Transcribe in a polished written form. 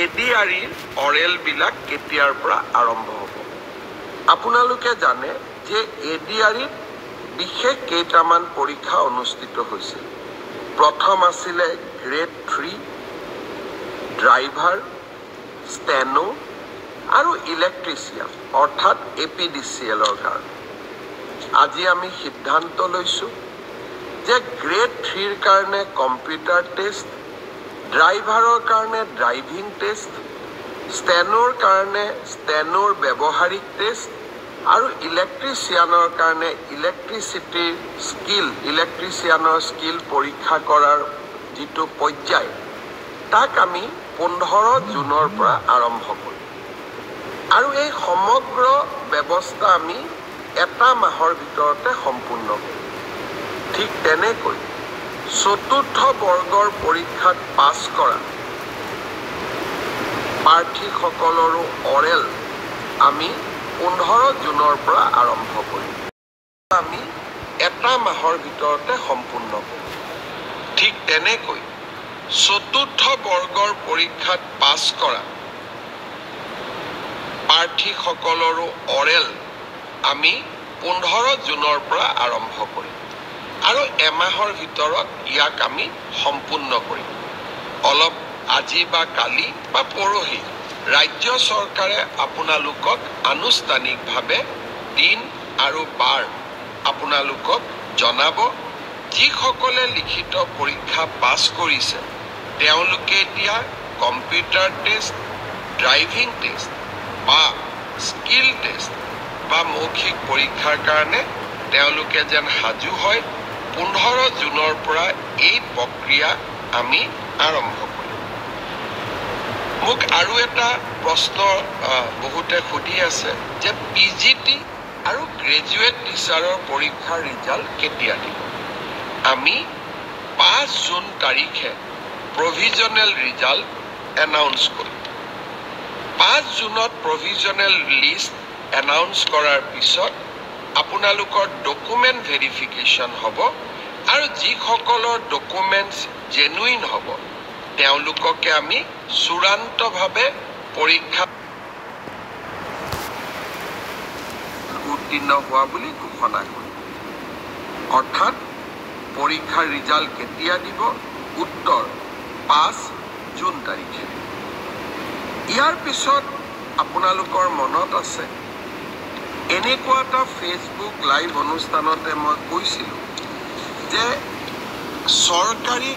ADREৰ oral বিলাক কেতিয়াৰ পৰা আৰম্ভ হ'ব আপোনালোকে জানে যে ADREত বিশেষ কেইটামান পৰীক্ষা অনুষ্ঠিত হৈছিল প্ৰথম আছিল গ্ৰেড 3 ড্ৰাইভাৰ ষ্টেনো আৰু ইলেক্ট্ৰিচিয়ান অৰ্থাৎ APDCLৰ কাৰণে আজি আমি সিদ্ধান্ত লৈছো যে গ্ৰেড 3ৰ কাৰণে কম্পিউটাৰ টেষ্ট ড্ৰাইভাৰৰ কাৰণে ড্ৰাইভিং টেষ্ট ষ্টেনোৰ কাৰণে ষ্টেনোৰ ব্যৱহাৰিক টেষ্ট আৰু ইলেক্ট্ৰিচিয়ানৰ কাৰণে ইলেক্ট্ৰিচিয়ানৰ স্কিল পৰীক্ষা কৰাৰ যিটো পৰ্যায় তাক আমি 15 জুনৰ পৰা আৰম্ভ কৰিম আৰু এই সমগ্ৰ ব্যৱস্থা আমি এটা মাহৰ ভিতৰতে সম্পূৰ্ণ কৰিম ঠিক তেনেকৈ চতুৰ্থ বৰ্গৰ পৰীক্ষাত পাছ কৰা প্ৰাৰ্থীসকলৰো অৰেল আমি 15 জুনৰ পৰা আৰম্ভ কৰিম আমি এটা মাহৰ ভিতৰতে সম্পূৰ্ণ কৰিম ঠিক তেনেকৈ চতুৰ্থ বৰ্গৰ পৰীক্ষাত পাছ কৰা প্ৰাৰ্থীসকলৰো অৰেল আমি 15 জুনৰ পৰা আৰম্ভ কৰিম আৰু এমাহৰ ভিতৰত ইয়াক আমি সম্পূৰ্ণ কৰিম অলপ আজি বা কালি বা পৰহি ৰাজ্য চৰকাৰে আপোনালোকক আনুষ্ঠানিকভাৱে দিন আৰু বাৰ আপোনালোকক জনাব যিসকলে লিখিত পৰীক্ষা পাছ কৰিছে তেওঁলোকে এতিয়া কম্পিউটাৰ টেষ্ট ড্ৰাইভিং টেষ্ট বা স্কিল টেষ্ট বা মৌখিক পৰীক্ষাৰ কাৰণে তেওঁলোকে যেন সাজু হয় 15 জুনৰ পৰা এই প্ৰক্ৰিয়া আমি আৰম্ভ কৰিম মোক আৰু এটা প্ৰশ্ন বহুতে সুধি আছে যে পিজিটি আৰু গ্ৰেজুৱেট টিচাৰৰ পৰীক্ষাৰ ৰিজাল্ট কেতিয়া দিব আমি 5 জুন তাৰিখে প্ৰভিজনেল ৰিজাল্ট এনাউন্স কৰিম 5 জুনত প্ৰভিজনেল লিষ্ট এনাউন্স কৰাৰ পিছত আপোনালোকৰ ডকুমেন্ট ভেৰিফিকেশ্যন হ'ব আৰু যিসকলৰ ডকুমেন্টছ জেনুইন হ'ব তেওঁলোককে আমি চূড়ান্তভাৱে পৰীক্ষা উত্তীৰ্ণ হোৱা বুলি ঘোষণা কৰিম অৰ্থাৎ পৰীক্ষাৰ ৰিজাল্ট কেতিয়া দিব উত্তৰ 5 জুন তাৰিখে ইয়াৰ পিছত আপোনালোকৰ মনত আছে এনেকুৱা এটা ফেচবুক লাইভ অনুষ্ঠানতে মই কৈছিলোঁ যে চৰকাৰী